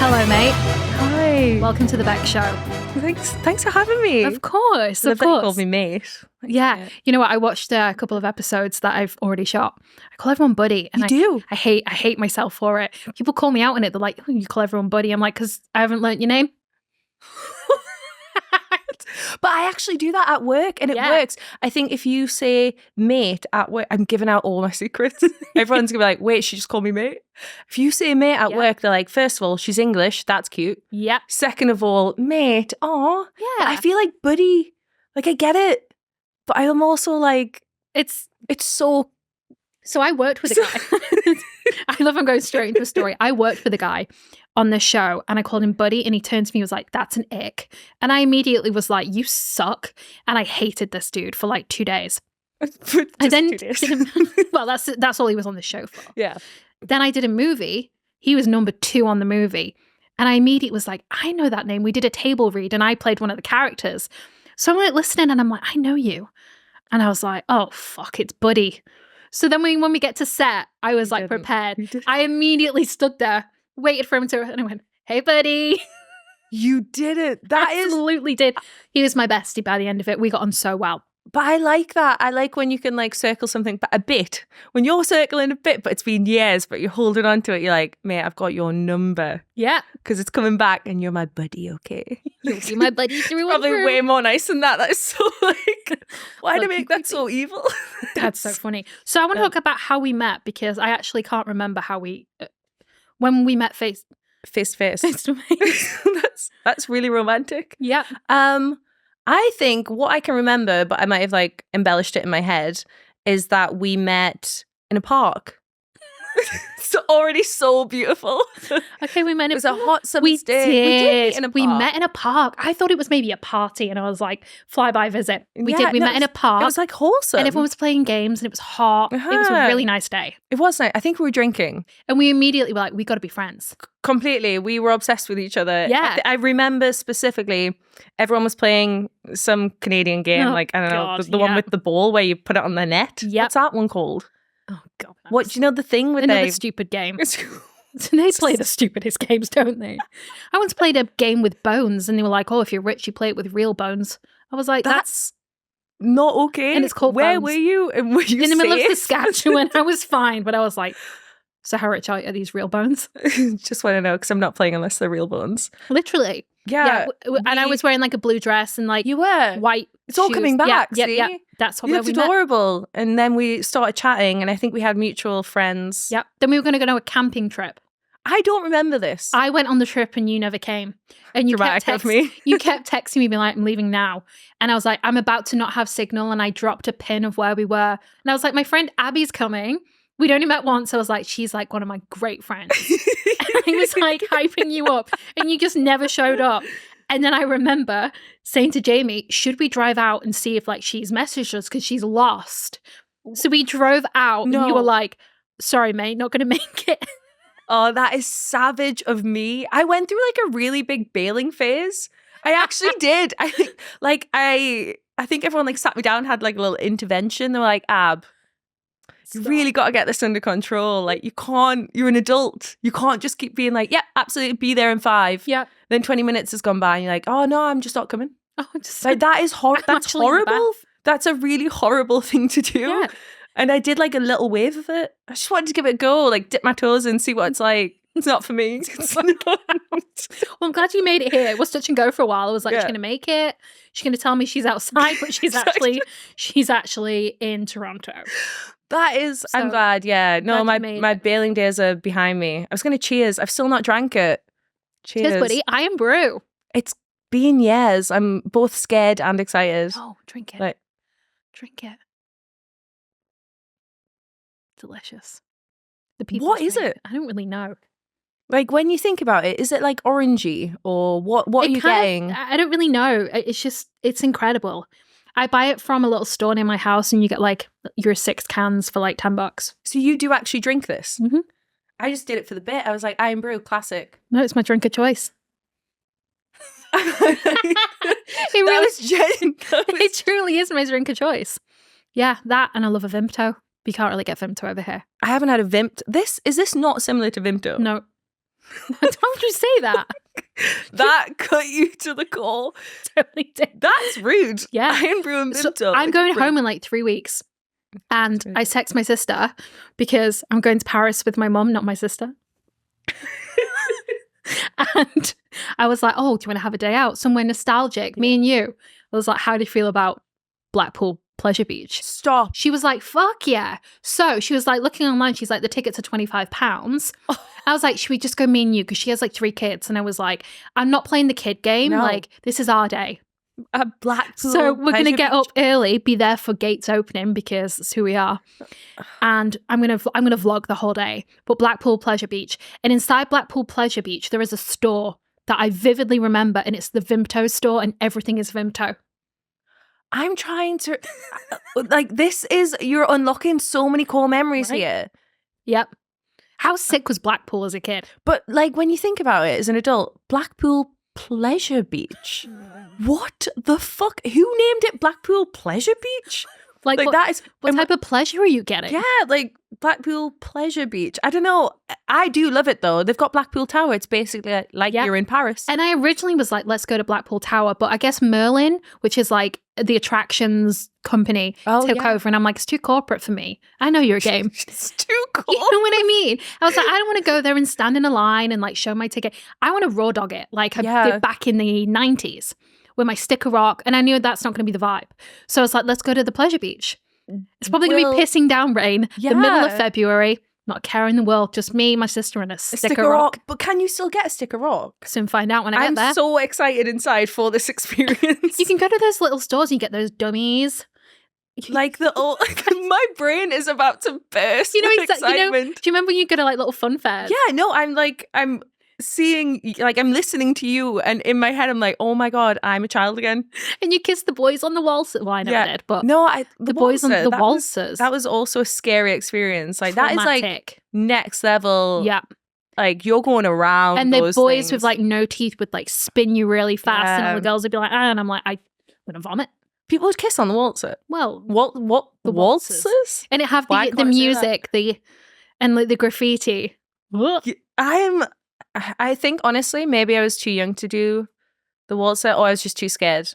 Hello, mate. Hi. Welcome to the Beck Show. Thanks for having me. Of course, I love of that you course. called me mate. Yeah. You know what? I watched a couple of episodes that I've already shot. I call everyone buddy. And You do? I hate myself for it. People call me out on it. They're like, oh, you call everyone buddy. I'm like, because I haven't learnt your name. But I actually do that at work and it works. I think if you say mate at work, I'm giving out all my secrets. Everyone's going to be like, wait, she just called me mate. If you say mate at work, they're like, first of all, she's English. That's cute. Yeah. Second of all, mate. Aw. Yeah. I feel like buddy. Like I get it. But I'm also like, it's so. So I worked with a guy. I love I'm going straight into a story. I worked with a guy on the show and I called him buddy and he turned to me and was like, that's an ick. And I immediately was like, you suck. And I hated this dude for like 2 days. I then did him, well, that's all he was on the show for. Yeah. Then I did a movie. He was number 2 on the movie. And I immediately was like, I know that name. We did a table read and I played one of the characters. So I'm like listening and I'm like, I know you. And I was like, oh, fuck, it's Buddy. So then when we get to set, I was like prepared. I immediately stood there, waited for him to, and I went, hey, buddy. You did it. That Absolutely did. He was my bestie by the end of it. We got on so well. But I like that. I like when you can like circle something a bit. When you're circling a bit, but it's been years, but you're holding on to it. You're like, mate, I've got your number. Yeah. Because it's coming back and you're my buddy, okay? You'll be my buddy through Probably and through. way more nice than that. That's so like, why do you make that so evil? That's so funny. So I want to talk about how we met because I actually can't remember how we, when we met face to face. That's really romantic. Yeah. I think what I can remember, but I might have like embellished it in my head, is that we met in a park. It's already so beautiful. Okay, we met in It was a hot summer's day. We did meet in a park. We met in a park. I thought it was maybe a party and I was like, fly-by visit. We met in a park. It was like wholesome. And everyone was playing games and it was hot. It was a really nice day. It was nice. I think we were drinking. And we immediately were like, we got to be friends. Completely. We were obsessed with each other. Yeah. I remember specifically everyone was playing some Canadian game, like, I don't know, the one with the ball where you put it on the net. Yep. What's that one called? Oh, God. What, do you know the thing with another stupid game. They play the stupidest games, don't they? I once played a game with bones and they were like, oh, if you're rich, you play it with real bones. I was like, that's not okay. And it's called Where bones. were you? And were you in the middle of safe? Saskatchewan? I was fine, but I was like, so how rich are these real bones? Just want to know because I'm not playing unless they're real bones. Literally. Yeah. And I was wearing like a blue dress and like you were white It's all shoes. coming back, see? Yeah. That's what You looked we met. adorable. And then we started chatting and I think we had mutual friends. Yep. Then we were going to go on a camping trip. I don't remember this. I went on the trip and you never came. And you Dramatic kept of me. You kept texting me being like, I'm leaving now. And I was like, I'm about to not have signal. And I dropped a pin of where we were. And I was like, my friend Abby's coming. We'd only met once. I was like, she's like one of my great friends. And I was like hyping you up. And you just never showed up. And then I remember saying to Jamie, should we drive out and see if like she's messaged us because she's lost? So we drove out and you were like, sorry, mate, not going to make it. Oh, that is savage of me. I went through like a really big bailing phase. I actually did. I think like I think everyone like sat me down, had like a little intervention. They were like, Ab, you really got to get this under control. Like you're an adult. You can't just keep being like, yeah, absolutely, be there in 5. Yeah. Then 20 minutes has gone by and you're like, oh no, I'm just not coming. Oh, just like that is that's actually in the horrible. bath. That's a really horrible thing to do. Yeah. And I did like a little wave of it. I just wanted to give it a go, like dip my toes in, see what it's like. It's not for me. Well, I'm glad you made it here. It was touch and go for a while. I was like, she's going to make it. She's going to tell me she's outside, but she's actually in Toronto. That is, so, I'm glad. Yeah. No, my bailing days are behind me. I was going to cheers. I've still not drank it. Cheers, buddy. I am brew. It's been years. I'm both scared and excited. Oh, drink it. Drink it. Delicious. What is it? I don't really know. Like when you think about it, is it like orangey or what are you getting? I don't really know. It's incredible. I buy it from a little store near my house and you get like your 6 cans for like $10. So you do actually drink this? Mm-hmm. I just did it for the bit. I was like, Iron Brew, classic. No, it's my drink of choice. It truly is my drink of choice. Yeah, that and I love a Vimto. You can't really get Vimto over here. I haven't had a Vimto. Is this not similar to Vimto? No. Don't you say that. That cut you to the core. Totally did. That's rude. Yeah. Iron brew and So Vimto. I'm going home in like 3 weeks. And I text my sister because I'm going to Paris with my mum, not my sister. And I was like, oh, do you want to have a day out? Somewhere nostalgic, me and you. I was like, how do you feel about Blackpool Pleasure Beach? Stop. She was like, fuck yeah. So she was like looking online. She's like, the tickets are £25. I was like, should we just go me and you? Because she has like 3 kids. And I was like, I'm not playing the kid game. No. Like, this is our day. A Blackpool So we're going to Pleasure get Beach. up early, be there for gates opening because that's who we are. And I'm going to vlog the whole day. But Blackpool Pleasure Beach. And inside Blackpool Pleasure Beach, there is a store that I vividly remember. And it's the Vimto store. And everything is Vimto. I'm trying to, like, you're unlocking so many core memories Right? here. Yep. How sick was Blackpool as a kid? But, like, when you think about it as an adult, Blackpool Pleasure Beach. What the fuck? Who named it Blackpool Pleasure Beach? Like what, that is what type of pleasure are you getting? Yeah, like Blackpool Pleasure Beach. I don't know. I do love it though. They've got Blackpool Tower. It's basically like Yeah. you're in Paris. And I originally was like, let's go to Blackpool Tower. But I guess Merlin, which is like the attractions company, took over. And I'm like, it's too corporate for me. I know you're a game. It's too cool. You know what I mean? I was like, I don't want to go there and stand in a line and like show my ticket. I want to raw dog it like I did back in the 90s with my sticker rock. And I knew that's not going to be the vibe. So I was like, let's go to the Pleasure Beach. It's probably going to be pissing down rain. The middle of February. Not a care in the world. Just me, my sister, and a sticker rock. But can you still get a sticker rock? Soon find out when I get there. I'm so excited inside for this experience. You can go to those little stores and you get those dummies. Like my brain is about to burst. You know, excitement. You know, do you remember when you go to like little fun fairs? Yeah, no, I'm seeing, like, I'm listening to you, and in my head I'm like, oh my god, I'm a child again. And you kiss the boys on the waltzers. Well, I never did, but no, the boys on the waltzers. That was also a scary experience. Like that is like next level. Yeah. Like you're going around, and the those boys things with like no teeth would like spin you really fast, and all the girls would be like, and I'm like, I'm gonna vomit. People would kiss on the waltzer. Well, what the waltzers? And it have the music, and like the graffiti. I think honestly, maybe I was too young to do the waltzer, or I was just too scared.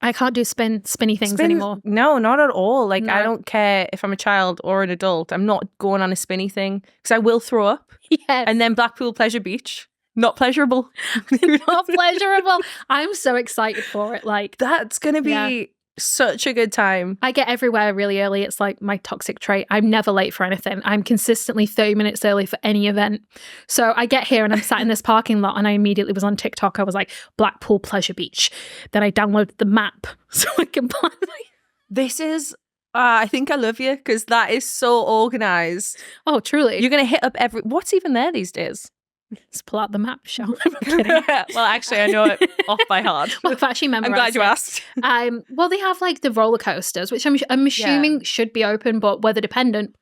I can't do spinny things anymore. No, not at all. Like I don't care if I'm a child or an adult. I'm not going on a spinny thing because I will throw up. Yes. And then Blackpool Pleasure Beach, not pleasurable. Not pleasurable. I'm so excited for it. Like that's gonna be such a good time. I get everywhere really early. It's like my toxic trait. I'm never late for anything. I'm consistently 30 minutes early for any event. So I get here and I'm sat in this parking lot and I immediately was on TikTok. I was like, Blackpool Pleasure Beach. Then I downloaded the map so I can plan. This is, I think I love you because that is so organized. Oh, truly. You're going to hit up what's even there these days? Let's pull out the map, shall we? Well, actually, I know it off by heart. Well, I've actually memorized. I'm glad you asked. Well, they have like the roller coasters, which I'm assuming should be open, but weather dependent.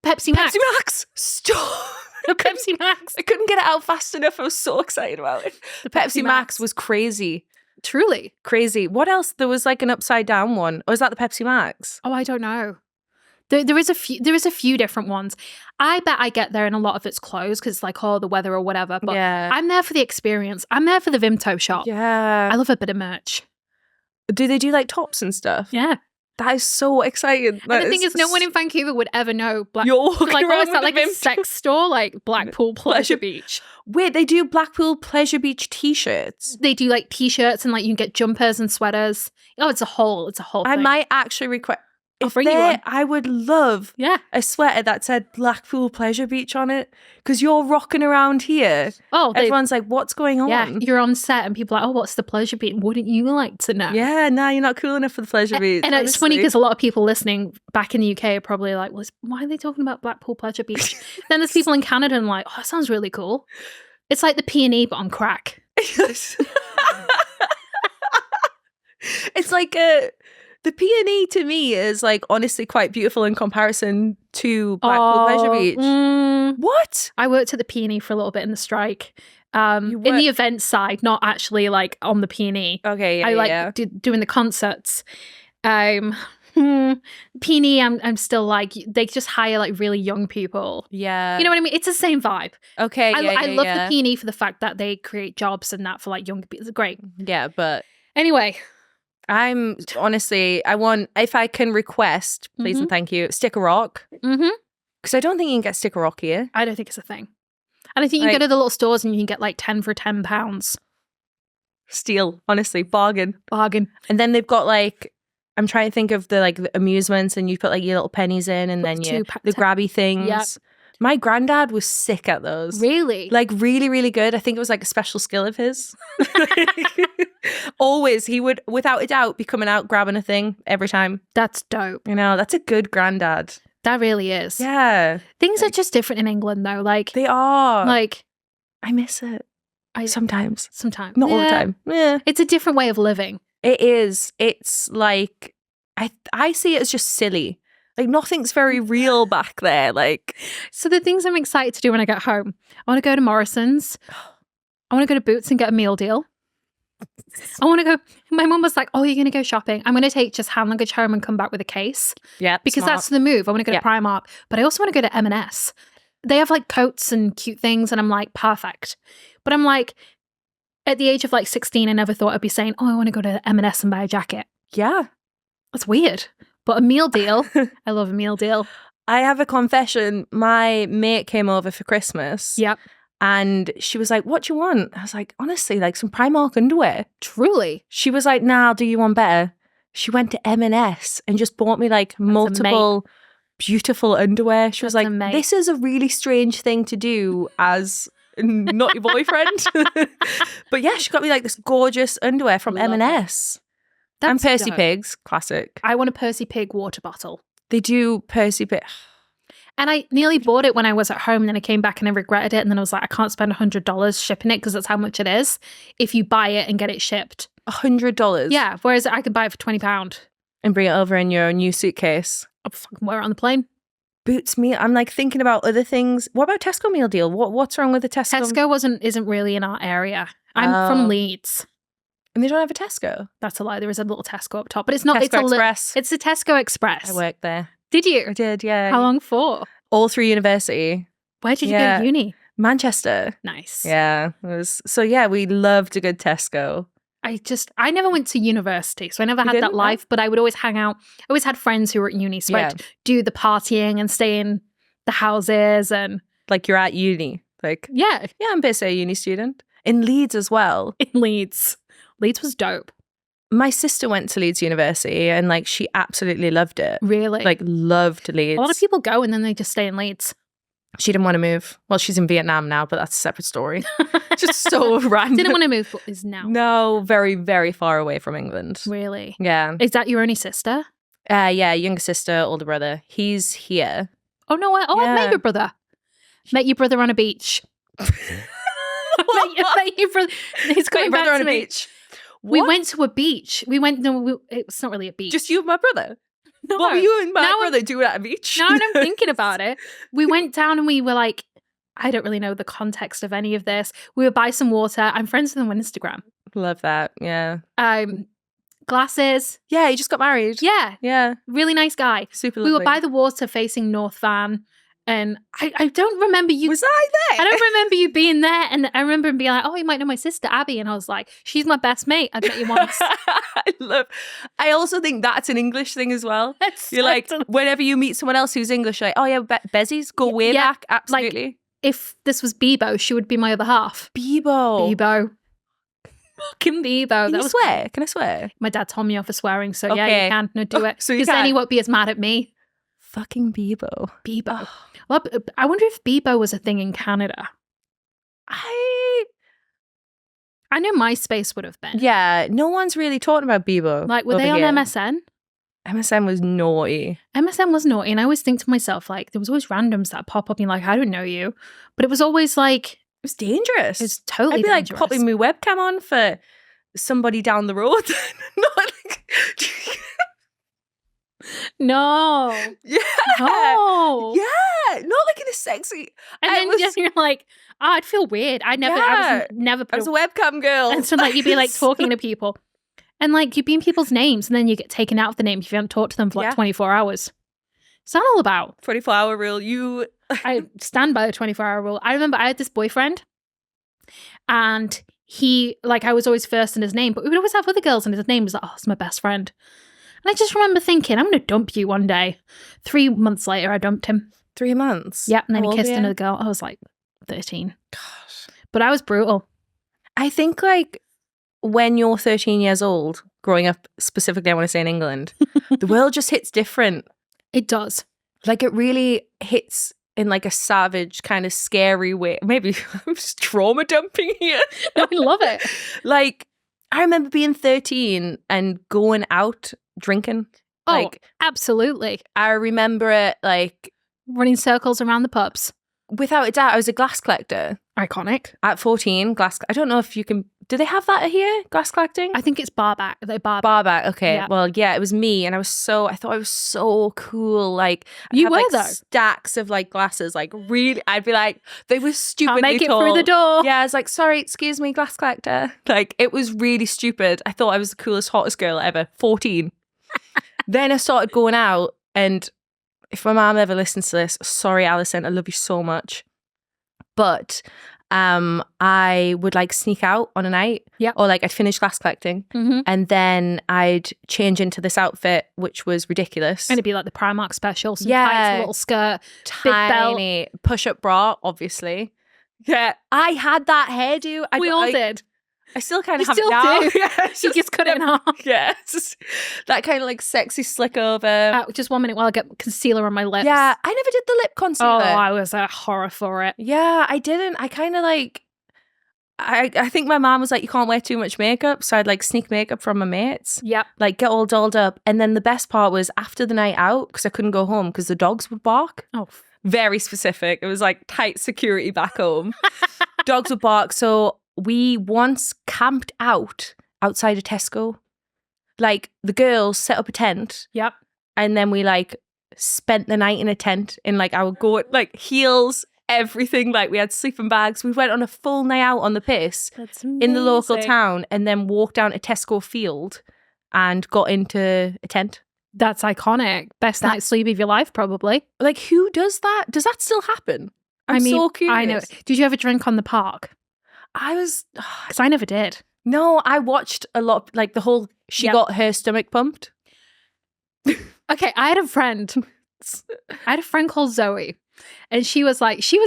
Pepsi Max. Stop. Pepsi Max. I couldn't get it out fast enough. I was so excited about it. The Pepsi Max was crazy. Truly crazy. What else? There was like an upside down one. Or was that the Pepsi Max? Oh, I don't know. There is a few different ones. I bet I get there and a lot of it's closed because it's like, the weather or whatever. But I'm there for the experience. I'm there for the Vimto shop. Yeah. I love a bit of merch. Do they do like tops and stuff? Yeah. That is so exciting. And the thing is, no one in Vancouver would ever know. You're walking around is that like a sex store? Like Blackpool Pleasure Beach. Wait, they do Blackpool Pleasure Beach t-shirts. They do like t-shirts and like you can get jumpers and sweaters. Oh, it's a whole thing. I might actually request. I'll bring you one. I would love a sweater that said Blackpool Pleasure Beach on it because you're rocking around here. Oh, everyone's like, what's going on? Yeah, you're on set and people are like, what's the Pleasure Beach? Wouldn't you like to know? Yeah, no, you're not cool enough for the Pleasure Beach. And it's funny because a lot of people listening back in the UK are probably like, why are they talking about Blackpool Pleasure Beach? Then there's people in Canada and like, that sounds really cool. It's like the P&E but on crack. It's like the P&E to me is like honestly quite beautiful in comparison to Blackpool Pleasure Beach. What? I worked at the P&E for a little bit in the strike. In the event side, not actually like on the P&E. Okay, I like doing the concerts. Peony, I'm still like, they just hire like really young people. Yeah. You know what I mean? It's the same vibe. Okay. I love the Peony for the fact that they create jobs and that for like young people. It's great. Yeah, but anyway, I'm honestly, I want, if I can request, please and thank you, Sticker Rock. Because I don't think you can get Sticker Rock here. I don't think it's a thing. And I think you go to the little stores and you can get like 10 for £10. Steal, honestly, bargain. Bargain. And then they've got like, I'm trying to think of the like the amusements, and you put like your little pennies in, and then the grabby things. Yep. My granddad was sick at those. Really? Like really, really good. I think it was like a special skill of his. Always, he would, without a doubt, be coming out grabbing a thing every time. That's dope. You know, that's a good granddad. That really is. Yeah. Things are just different in England though. Like they are. Like I miss it. Sometimes. Not all the time. Yeah. It's a different way of living. It is. It's like I see it as just silly. Like nothing's very real back there. Like, so the things I'm excited to do when I get home, I want to go to Morrison's. I want to go to Boots and get a meal deal. I want to go. My mum was like, "Oh, you're going to go shopping? I'm going to take just hand luggage home and come back with a case." Yeah, because that's the move. I want to go to Primark, but I also want to go to M&S. They have like coats and cute things, and I'm like, perfect. But I'm like, at the age of like 16, I never thought I'd be saying, "Oh, I want to go to M&S and buy a jacket." Yeah, that's weird. But a meal deal, I love a meal deal. I have a confession. My mate came over for Christmas. Yep. And she was like, "What do you want?" I was like, "Honestly, like some Primark underwear." Truly? She was like, "Nah, I'll do you one better." She went to M&S and just bought me like multiple beautiful underwear. She was like, "This is a really strange thing to do as not your boyfriend." But yeah, she got me like this gorgeous underwear from M&S. And Percy Pigs, classic. I want a Percy Pig water bottle. They do Percy Pig. And I nearly bought it when I was at home, and then I came back and I regretted it. And then I was like, I can't spend $100 shipping it because that's how much it is if you buy it and get it shipped. $100? Yeah, whereas I could buy it for £20. And bring it over in your new suitcase. I'll fucking wear it on the plane. Boots meal. I'm like thinking about other things. What about Tesco meal deal? What's wrong with the Tesco? Tesco isn't really in our area. I'm from Leeds. And they don't have a Tesco? That's a lie. There is a little Tesco up top, but it's not. Tesco Express. It's a Tesco Express. I worked there. Did you? I did, yeah. How long for? All through university. Where did you go to uni? Manchester. Nice. Yeah. So yeah, we loved a good Tesco. I never went to university, so I never had that life, but I would always hang out. I always had friends who were at uni, so I'd do the partying and stay in the houses and... Like you're at uni. Like, yeah, I'm basically a uni student. In Leeds as well. In Leeds. Leeds was dope. My sister went to Leeds University and like she absolutely loved it. Really? Like loved Leeds. A lot of people go and then they just stay in Leeds. She didn't want to move. Well, she's in Vietnam now, but that's a separate story. Just so random. Didn't want to move, but is now. No, very, very far away from England. Really? Yeah. Is that your only sister? Yeah, younger sister, older brother. He's here. Oh, no. I've met your brother. Met your brother on a beach. met your brother. He's coming back on to a me. beach. We went to a beach. It's not really a beach. Just you and my brother? No. What were you and my brother doing at a beach? Now I'm thinking about it. We went down and we were like, I don't really know the context of any of this. We would buy some water. I'm friends with him on Instagram. Love that. Yeah. Glasses. Yeah, he just got married. Yeah. Yeah. Really nice guy. Super lovely. We would buy the water facing North Van. And I don't remember you. Was I there? I don't remember you being there. And I remember being like, oh, you might know my sister, Abby. And I was like, she's my best mate. I met you once. I also think that's an English thing as well. You're like, whenever you meet someone else who's English, you're like, oh yeah, Bezies, go way back. Absolutely. Like, if this was Bebo, she would be my other half. Bebo. Fucking Bebo. Can I swear? My dad told me off for swearing. So yeah, you can. No, do it. So because then he won't be as mad at me. Fucking Bebo. Bebo. Well, I wonder if Bebo was a thing in Canada. I know MySpace would have been. Yeah, no one's really talking about Bebo. Like, were they on MSN? MSN was naughty. MSN was naughty, and I always think to myself, like, there was always randoms that pop up and like, I don't know you. But it was always like... It was dangerous. It's totally I'd be dangerous. like popping my webcam on for somebody down the road. Not like... No. Yeah. No. Yeah. Not like in a sexy... And then you're like, oh, I'd feel weird. I was never... I was a webcam girl. And so like you'd be like talking to people. And like you'd be in people's names and then you get taken out of the name if you haven't talked to them for like 24 hours. What's that all about? 24-hour rule. I stand by the 24-hour rule. I remember I had this boyfriend and he, like, I was always first in his name, but we would always have other girls and his name was like, oh, it's my best friend. And I just remember thinking, I'm going to dump you one day. 3 months later, I dumped him. 3 months? Yeah, and then How he kissed old were you? another girl. I was like 13. Gosh. But I was brutal. I think like when you're 13 years old, growing up specifically, I want to say in England, the world just hits different. It does. Like it really hits in like a savage kind of scary way. Maybe I'm just trauma dumping here. I love it. Like I remember being 13 and going out drinking. Oh, Like absolutely. I remember it like Running circles around the pubs. without a doubt. I was a glass collector Iconic. at 14. I don't know if you can. Do they have that here? Glass collecting? I think it's barback. They're barback. Barback. Okay. Yeah. Well, yeah, it was me, and I thought I was so cool. Like You I had, were, like, though. stacks of like glasses. Like really, I'd be like, they were stupidly Can't make it tall. through the door. Yeah, I was like, sorry, excuse me, glass collector. Like it was really stupid. I thought I was the coolest, hottest girl ever. 14. Then I started going out, and if my mom ever listens to this, sorry, Alison, I love you so much. But I would like sneak out on a night. Yeah. Or like I'd finish glass collecting Mm-hmm. and then I'd change into this outfit, which was ridiculous. And it'd be like the Primark special. Some Yeah. tights, a little skirt, big belt. Tiny push-up bra, obviously. Yeah. I had that hairdo. We all did. I still kind of You have it still now. do. Yeah, it's You just cut it in half. Yeah. It's just that kind of like sexy slick over. Just 1 minute while I get concealer on my lips. Yeah. I never did the lip concealer. Oh, I was a horror for it. Yeah, I didn't. I kind of like, I think my mom was like, you can't wear too much makeup. So I'd like sneak makeup from my mates, Yep. like get all dolled up. And then the best part was after the night out, because I couldn't go home because the dogs would bark. Oh, Very specific. It was like tight security back home. Dogs would bark. So we once camped outside a Tesco. Like the girls set up a tent. yep. And then we like spent the night in a tent in like our like heels, everything. Like we had sleeping bags. We went on a full night out on the piss That's in the local town and then walked down to Tesco Field and got into a tent. That's iconic. Best night's sleep of your life, probably. Like who does that? Does that still happen? I'm so curious. I know. Did you ever drink on the park? I was Because I never did. no, I watched a lot like the whole she Yep. got her stomach pumped. Okay, I had a friend. I had a friend called Zoe. And she was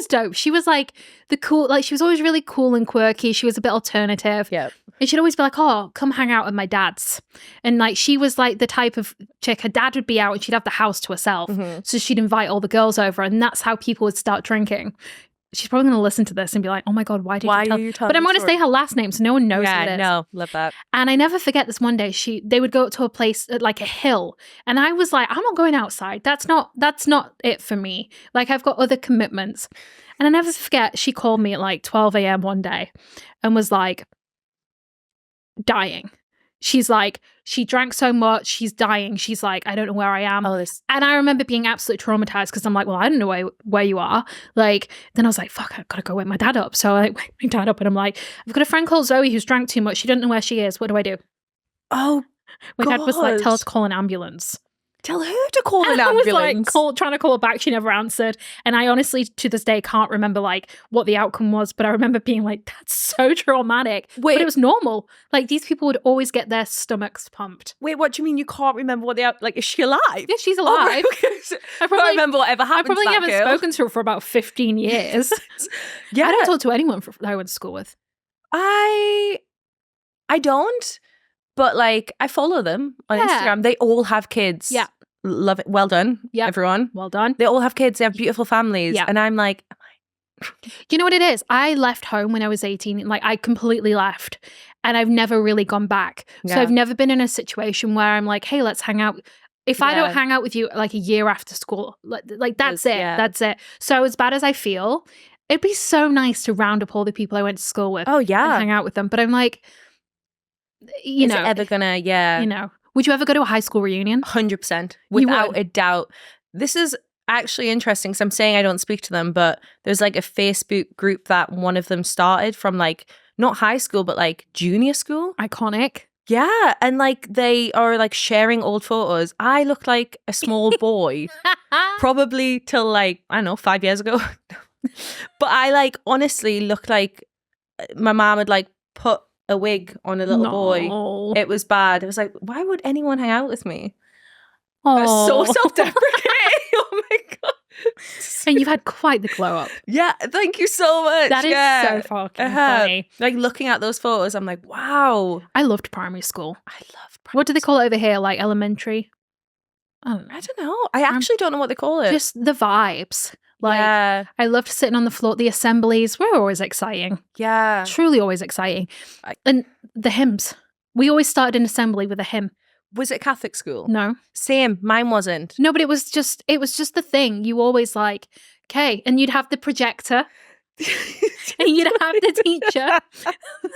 dope. She was like the cool, like she was always really cool and quirky. She was a bit alternative. Yeah. And she'd always be like, oh, come hang out at my dad's. And like she was like the type of chick, her dad would be out and she'd have the house to herself. Mm-hmm. So she'd invite all the girls over and that's how people would start drinking. She's probably going to listen to this and be like, oh my God, why did you tell? are you telling But I'm the going to story? say her last name so no one knows who it Yeah, is. no, love that. And I never forget this one day, they would go to a place like a hill. And I was like, I'm not going outside. That's not it for me. Like I've got other commitments. And I never forget, she called me at like 12 a.m. one day and was like dying. She's like, she drank so much, she's dying. She's like, I don't know where I am. Oh, this. And I remember being absolutely traumatized because I'm like, well, I don't know where you are. Like, then I was like, fuck, I've got to go wake my dad up. So I wake my dad up and I'm like, I've got a friend called Zoe who's drank too much. She doesn't know where she is. What do I do? Oh, My dad was like, tell her God. to call an ambulance. Tell her to call an And I was ambulance. like, trying to call her back. She never answered. And I honestly, to this day, can't remember like what the outcome was. But I remember being like, that's so traumatic. Wait. But it was normal. Like these people would always get their stomachs pumped. Wait, what do you mean you can't remember what like? Is she alive? Yeah, she's Oh, alive. right, okay. So I I can't remember whatever I happened probably to that haven't girl. spoken to her for about 15 years. Yeah, I don't talk to anyone that I went to school with. I don't, but like I follow them on Yeah. Instagram. They all have kids. Yeah. Love it. Well done, Yep. everyone. Well done. They all have kids. They have beautiful families. Yeah. And I'm like, Do you know what it is? I left home when I was 18. Like I completely left and I've never really gone back. So Yeah. I've never been in a situation where I'm like, hey, let's hang out. If I don't Yeah. hang out with you like a year after school, like that's it. Yeah. That's it. So as bad as I feel, it'd be so nice to round up all the people I went to school with oh and yeah, hang out with them. But I'm like, you is know, it ever gonna? Yeah, you know, would you ever go to a high school reunion? 100%, You without would. a doubt. This is actually interesting because I'm saying I don't speak to them, but there's like a Facebook group that one of them started from like not high school but like junior school. Iconic. Yeah, and like they are like sharing old photos. I look like a small boy, probably till like, I don't know, 5 years ago. But I like honestly look like my mom had like put a wig on a little boy. No. It was bad. It was like, why would anyone hang out with me? That's Oh. so self-deprecating. Oh my God. And you've had quite the glow up. Yeah, thank you so much. That is so fucking funny. Like looking at those photos, I'm like, wow. I loved primary school. I love What do they call it over here? Like elementary? I don't know. I don't know. I actually don't know what they call it. Just the vibes. Like, yeah. I loved sitting on the floor. The assemblies were always exciting. Yeah. Truly always exciting. And the hymns. We always started an assembly with a hymn. Was it Catholic school? No. Same. Mine wasn't. No, but it was just the thing. You always like, okay. And you'd have the projector. And you'd have the teacher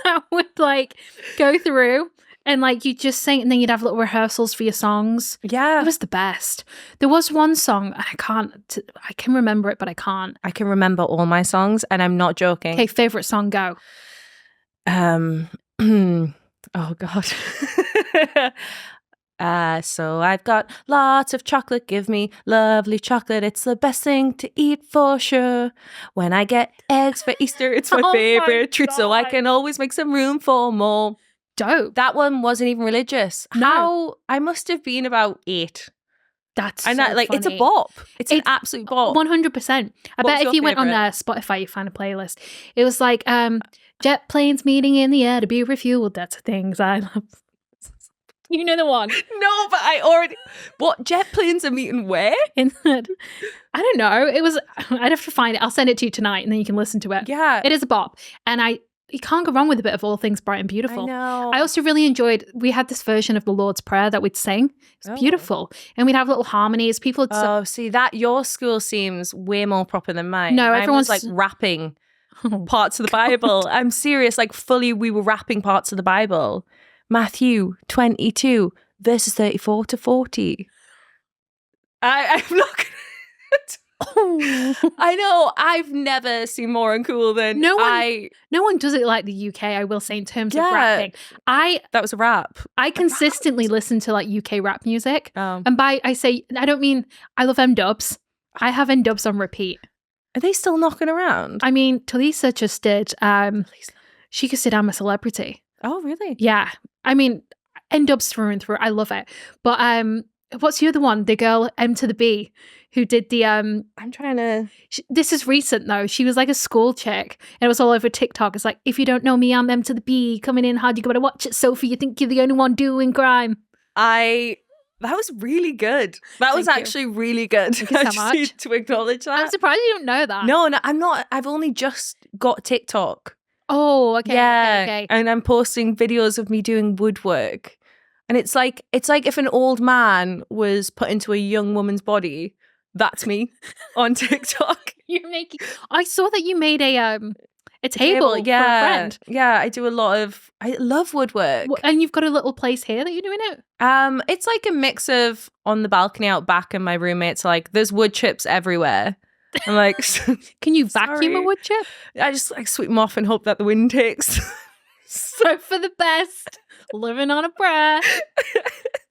that would like go through and like you just sing, and then you'd have little rehearsals for your songs. Yeah. It was the best. There was one song, I can remember it, but I can't. I can remember all my songs, and I'm not joking. Okay, favorite song, go. Oh God. So I've got lots of chocolate, give me lovely chocolate. It's the best thing to eat for sure. When I get eggs for Easter, it's my Oh favorite my treat. So I God. can always make some room for more. Dope. That one wasn't even religious. No. How I must have been about 8. That's And so that, like, funny. it's a bop. It's an It's absolute bop. 100%. I What bet was if your you went on favourite? their Spotify, you find a playlist. It was like jet planes meeting in the air to be refueled. That's the things I love. You know the one. No, but I already. What jet planes are meeting where? In that, I don't know. It was. I'd have to find it. I'll send it to you tonight, and then you can listen to it. Yeah. It is a bop, and you can't go wrong with a bit of All Things Bright and Beautiful. I know. I also really enjoyed. We had this version of the Lord's Prayer that we'd sing. It was beautiful, and we'd have little harmonies. People would. Oh, see that your school seems way more proper than mine. No, Mine everyone's was like rapping parts of the Bible. I'm serious. Like fully, we were rapping parts of the Bible. Matthew 22 verses 34 to 40. I'm not. I know. I've never seen more uncool than No one does it like the UK, I will say, in terms of Yeah. rapping. That was a rap. I consistently listen to like UK rap music. Oh. And I don't mean I love M-dubs. I have M-dubs on repeat. Are they still knocking around? I mean, Talisa just did She Could Sit I'm a Celebrity. Oh, really? Yeah. I mean, M-dubs through and through. I love it. But what's the other one? The girl M to the B who did the I'm trying to. this is recent though. She was like a school chick and it was all over TikTok. It's like, if you don't know me, I'm M to the B coming in hard. You gotta watch it, Sophie. You think you're the only one doing crime. That was really good. That was Thank you. actually really good. Thank you so I just much. need to acknowledge that. I'm surprised you don't know that. No, I'm not. I've only just got TikTok. Oh, okay. Yeah, Okay. and I'm posting videos of me doing woodwork, and it's like if an old man was put into a young woman's body. That's me on TikTok. You're making. I saw that you made a table for a friend. Yeah, I do a lot of. I love woodwork. And you've got a little place here that you're doing it. It's like a mix of on the balcony out back, and my roommates are like, there's wood chips everywhere. I'm like, Can you vacuum a Sorry. wood chip? I just like sweep them off and hope that the wind takes. So for the best. Living on a prayer.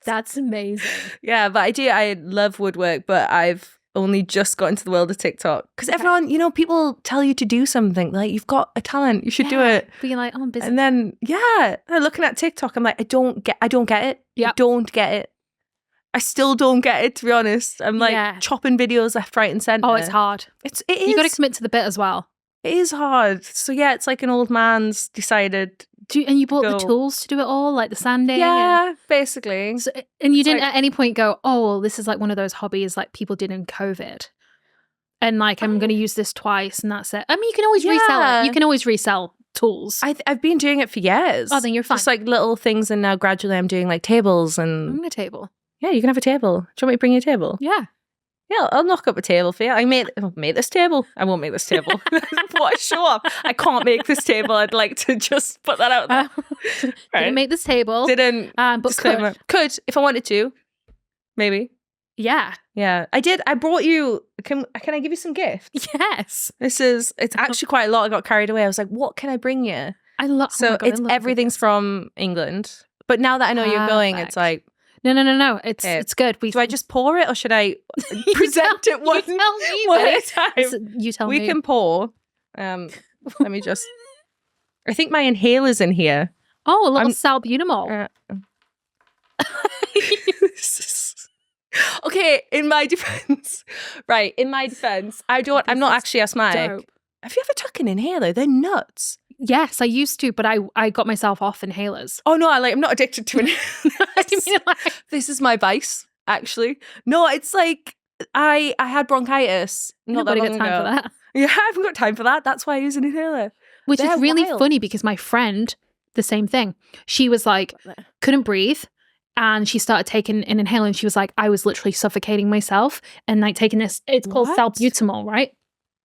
That's amazing. Yeah, but I love woodwork, but I've only just got into the world of TikTok because everyone, people tell you to do something like you've got a talent, you should do it. But you're like, oh, I'm busy. And then they're looking at TikTok. I'm like, I don't get it. Yep. I don't get it. I still don't get it, to be honest. I'm like chopping videos left, right, and center. Oh, it's hard. It is. You got to commit to the bit as well. It is hard. So yeah, it's like an old man's decided. And you bought the Go. tools to do it all, like the sanding. Yeah, basically. And you didn't like- at any point go, oh, well, this is like one of those hobbies like people did in COVID. And like, I'm going to use this twice and that's it. I mean, you can always resell Yeah. it. You can always resell tools. I've been doing it for years. Oh, then you're fine. Just like little things, and now gradually I'm doing like tables and I'm a table. yeah, you can have a table. Do you want me to bring you a table? Yeah. Yeah, I'll knock up a table for you. I'll make this table. I won't make this table. What a show off. I can't make this table. I'd like to just put that out there. Didn't Right. make this table. Didn't. But Disclaimer. Could if I wanted to. Maybe. Yeah. Yeah, I did. I brought you. Can I give you some gifts? Yes. It's actually quite a lot. I got carried away. I was like, what can I bring you? I love So everything's from England. But now that I know you're going, it's Perfect. like, No. Okay. It's good. do I just pour it or should I present it one, you tell me, one babe. at a time? You tell We me. can pour. Let me just. I think my inhaler's in here. Oh, a little salbutamol. Okay, in my defense, I'm not actually asthmatic. Dope. Have you ever took an inhaler? They're nuts. Yes, I used to, but I got myself off inhalers. Oh no, I'm not addicted to inhalers. You mean, like- This is my vice, actually. No, it's like I had bronchitis. Not that Nobody long got time ago. for that. Yeah, I haven't got time for that. That's why I use an inhaler. Which They're is really wild. funny because my friend, the same thing. She was like, couldn't breathe. And she started taking an inhaler and she was like, I was literally suffocating myself and like taking this, it's called What? salbutamol, right?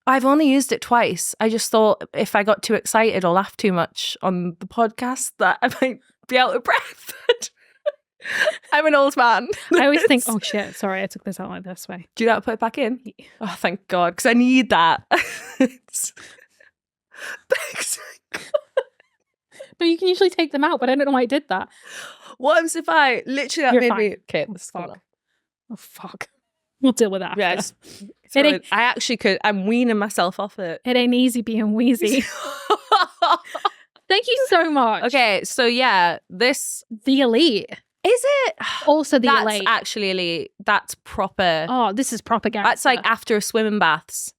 I've only used it twice. I just thought if I got too excited or laughed too much on the podcast that I might be out of breath. I'm an old man. I always think, oh shit, sorry, I took this out like this way. Do you know how to put it back in? Oh, thank God, because I need that. Thanks. No, you can usually take them out, but I don't know why I did that. What if I literally that You're made fine. me okay? Oh, Let's go fuck. Oh, fuck. We'll deal with that after. Yes. It ain't- I actually could. I'm weaning myself off it. It ain't easy being wheezy. Thank you so much. Okay, so yeah, this The Elite. is it. Also the That's Elite. actually elite. That's proper. Oh, this is proper gangster. That's like after swimming baths.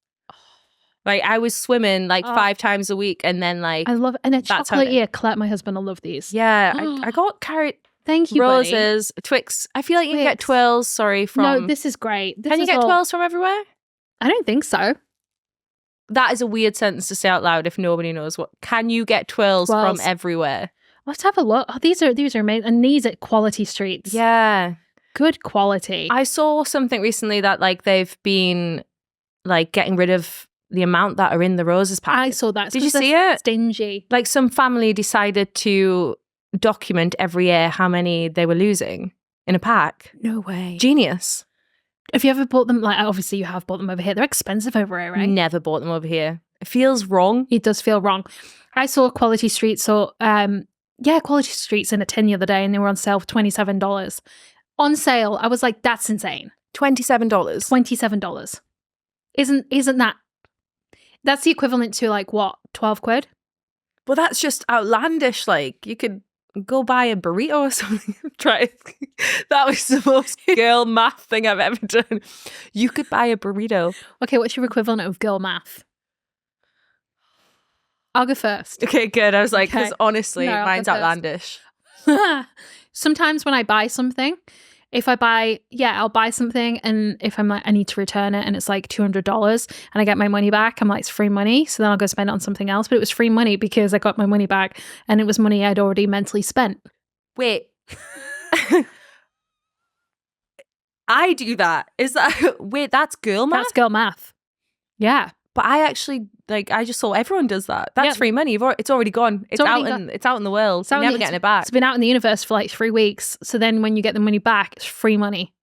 Like I was swimming like 5 times a week, and then like I love and a That's how chocolate it- eclair. My husband will love these. yeah, I got carrot Thank you, buddy. roses, Twix. I feel like you can get Twix. twirls. Sorry, from No, this is great. This can you is get all- twirls from everywhere? I don't think so. That is a weird sentence to say out loud if nobody knows what. Can you get twirls from Twirls. everywhere? Let's have a look. Oh, these are amazing, and these at Quality Streets. Yeah. Good quality. I saw something recently that like they've been like getting rid of the amount that are in the roses pack. I saw that. It's Did you 'cause they're see it? Stingy. Like some family decided to document every year how many they were losing in a pack. No way. Genius. Have you ever bought them? Like, obviously, you have bought them over here. They're expensive over here, right? Never bought them over here. It feels wrong. It does feel wrong. I saw Quality Streets, Quality Streets in a tin the other day, and they were on sale for $27. On sale, I was like, that's insane. $27. $27. Isn't that? That's the equivalent to like what, 12 quid? But that's just outlandish. Like you could go buy a burrito or something. Try. That was the most girl math thing I've ever done. You could buy a burrito. Okay, what's your equivalent of girl math? I'll go first. Okay, good. I was like, because Okay. honestly, No, I'll go mine's first. outlandish. Sometimes when I buy something, I'll buy something, and if I'm like, I need to return it and it's like $200 and I get my money back, I'm like, it's free money. So then I'll go spend it on something else. But it was free money because I got my money back and it was money I'd already mentally spent. Wait. I do that. Is that wait, that's girl math? That's girl math. Yeah. But I actually I just saw everyone does that. That's Yeah. free money. It's already gone. It's already out in the world. You're never getting it back. It's been out in the universe for like 3 weeks. So then when you get the money back, it's free money.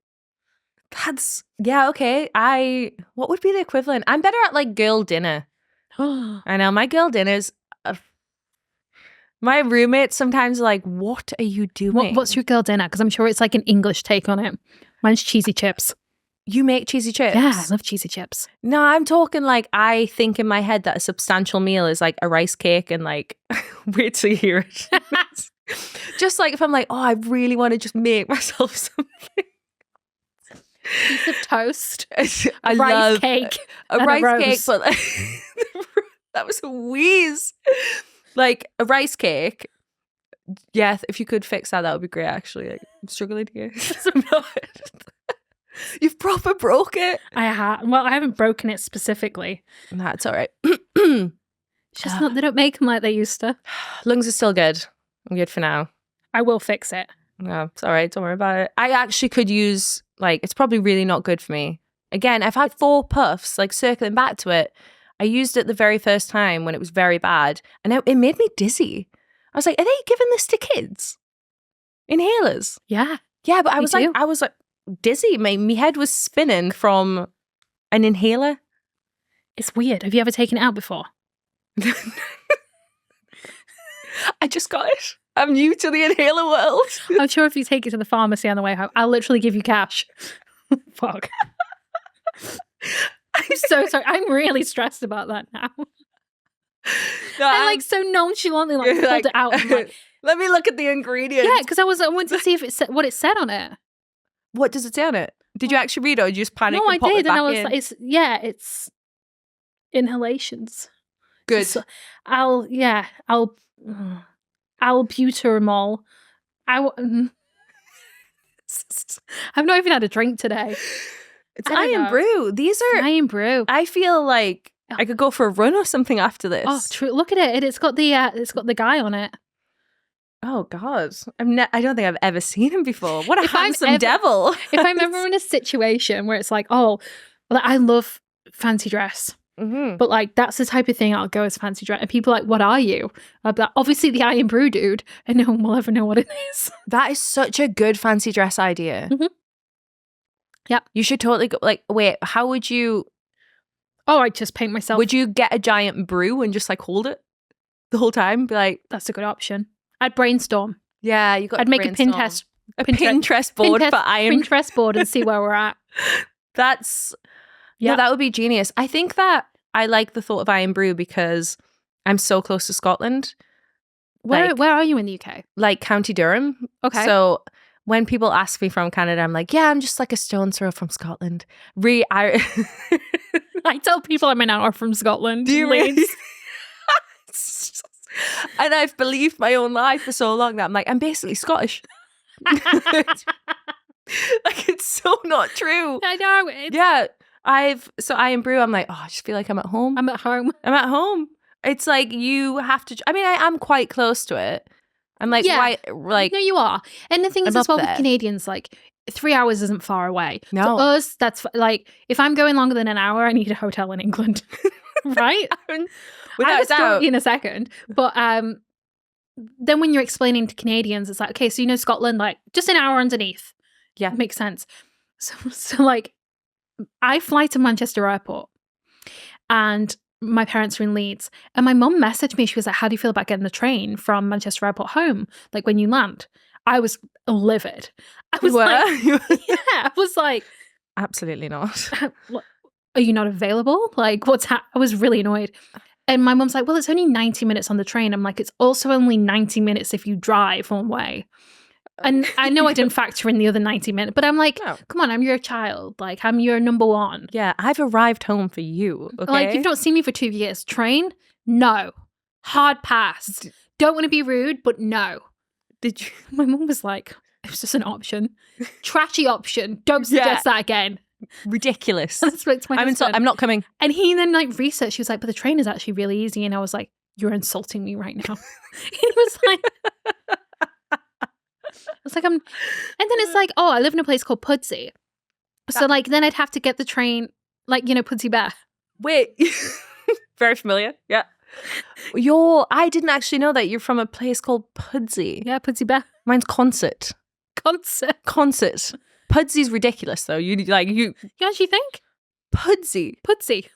That's okay. What would be the equivalent? I'm better at like girl dinner. I know my girl dinners. My roommates sometimes are like, "What are you doing? What's your girl dinner? Because I'm sure it's like an English take on it. Mine's cheesy chips. You make cheesy chips? Yeah, I love cheesy chips. No, I'm talking like I think in my head that a substantial meal is like a rice cake and like wait till you hear it. Just like if I'm like, oh, I really want to just make myself something. Piece of toast. I rice love cake. a and a rice cake, rose. but like, that was a wheeze. Like a rice cake. Yeah, if you could fix that, that would be great. Actually, like, I'm struggling to get. You've proper broke it. I haven't broken it specifically. That's all right. It's just not, they don't make them like they used to. Lungs are still good. I'm good for now. I will fix it. No, it's all right. Don't worry about it. I actually could use, it's probably really not good for me. Again, I've had 4 puffs, circling back to it. I used it the very first time when it was very bad, and it made me dizzy. I was like, are they giving this to kids? Inhalers? Yeah. Yeah, but I Me was too. dizzy. My head was spinning from an inhaler. It's weird. Have you ever taken it out before? I just got it. I'm new to the inhaler world. I'm sure if you take it to the pharmacy on the way home, I'll literally give you cash. Fuck. I'm so sorry. I'm really stressed about that now. No, I like so nonchalantly pulled it out. And, like, let me look at the ingredients. yeah, because I wanted to see if it said what it said on it. What does it say on it? Did you actually read it, or did you just panic? No, and I pop did, it back and I was in? like, it's inhalations. Good. So albuterol. I've not even had a drink today. It's I don't Iron know. Brew. These are. Iron Brew. I feel like I could go for a run or something after this. Oh, true. Look at it. It's got the guy on it. Oh God, I don't think I've ever seen him before. What a If I'm handsome ever- devil! If I'm ever in a situation where it's like, oh, well, I love fancy dress, Mhm. but like that's the type of thing I'll go as fancy dress. And people are like, what are you? I'll be like, obviously the Iron Brew dude, and no one will ever know what it is. That is such a good fancy dress idea. Mhm. Yep. You should totally go. Like, wait, how would you? Oh, I just paint myself. Would you get a giant brew and just like hold it the whole time? Be like, That's a good option. I'd brainstorm. yeah, you got. I'd make a Pinterest Pinterest board for Iron. Pinterest board and see where we're at. That's Yeah. yeah, that would be genius. I think that I like the thought of Iron Brew because I'm so close to Scotland, Where are you in the UK? like County Durham. Okay. So when people ask me from Canada, I'm like, yeah, I'm just like a stone's throw from Scotland. I tell people I'm an hour from Scotland. Do you really? Leeds. And I've believed my own lie for so long that I'm like, I'm basically Scottish. Like, it's so not true. I know. Yeah, Iron Brew, I'm like, oh, I just feel like I'm at home. I'm at home. I'm at home. It's like you have to. I mean, I'm quite close to it. I'm like, Yeah. why? Like, No, you are. And the thing is, I'm as well, up with there. Canadians, like 3 hours isn't far away. No. To us, that's like, if I'm going longer than an hour, I need a hotel in England. Right? I without have a story doubt. in a second. But then when you're explaining to Canadians, it's like, okay, so you know Scotland, like just an hour underneath. Yeah. Makes sense. So like, I fly to Manchester Airport and my parents are in Leeds. And my mum messaged me. She was like, how do you feel about getting the train from Manchester Airport home? Like when you land. I was livid. I was like, yeah, I was like, Absolutely not. are you not available? Like, I was really annoyed. And my mum's like, well, it's only 90 minutes on the train. I'm like, it's also only 90 minutes if you drive one way. And I know I didn't factor in the other 90 minutes, but I'm like, No. come on, I'm your child. Like, I'm your number one. Yeah, I've arrived home for you. Okay. Like, you've not seen me for 2 years. Train? No. Hard pass. Don't want to be rude, but no. Did you? My mum was like, it was just an option. Trashy option. Don't suggest that again. Ridiculous. And I spoke to my husband. I'm not coming. And he then like researched. He was like, but the train is actually really easy. And I was like, you're insulting me right now. He was like, I was like, and then it's like, oh, I live in a place called Pudsey. So like, then I'd have to get the train, like, you know, Pudsey Bear. Wait. Very familiar. Yeah. I didn't actually know that you're from a place called Pudsey. Yeah, Pudsey Bear. Mine's Concert. Concert. Pudsey's ridiculous though. You You actually think? Pudsey. Pudsey.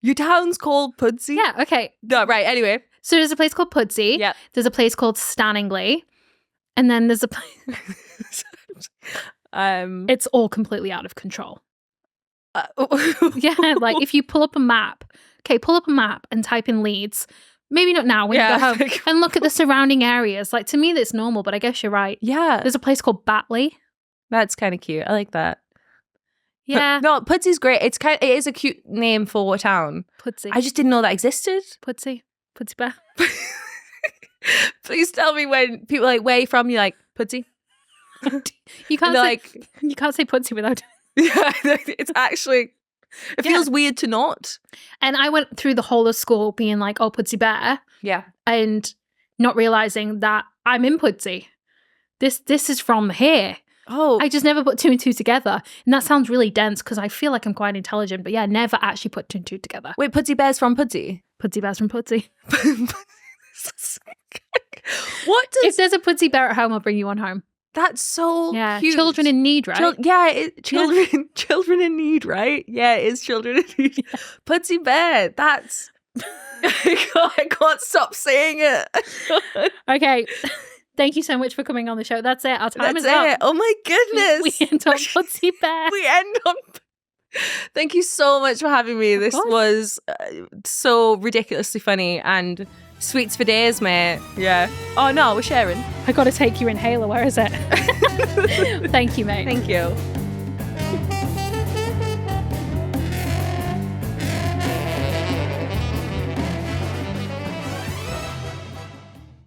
Your town's called Pudsey? Yeah, okay. No, right, anyway. So there's a place called Pudsey. Yeah. There's a place called Stanningley. And then there's a place. It's all completely out of control. Yeah, like if you pull up a map and type in Leeds, maybe not now when you go home, and look at the surrounding areas. Like to me, that's normal, but I guess you're right. Yeah. There's a place called Batley. That's kind of cute. I like that. Yeah. No, Pudsey's great. It is a cute name for a town. Pudsey. I just didn't know that existed. Pudsey Bear. Please tell me when people are like, where are you from? You're like, Pudsey. You can't say, you can't say Pudsey without. Yeah, it's actually. It feels weird to not. And I went through the whole of school being like, oh, Pudsey Bear. Yeah. And not realizing that I'm in Pudsey. This is from here. Oh. I just never put two and two together. And that sounds really dense because I feel like I'm quite intelligent. But yeah, never actually put two and two together. Wait, Pudsey Bear's from Pudsey? Pudsey Bear's from Pudsey. What does... If there's a Pudsey Bear at home, I'll bring you one home. That's so cute. Children in need, right? Children in need, right? Yeah, it is children in need. Yeah. Pudsey Bear, that's... I can't stop saying it. Okay. Thank you so much for coming on the show. That's it. Our time That's is up. it. Oh my goodness. We end on Footsie Bear. We end on. Thank you so much for having me. This was so ridiculously funny and sweets for days, mate. Yeah. Oh no, we're sharing. I got to take your inhaler. Where is it? Thank you, mate. Thank you.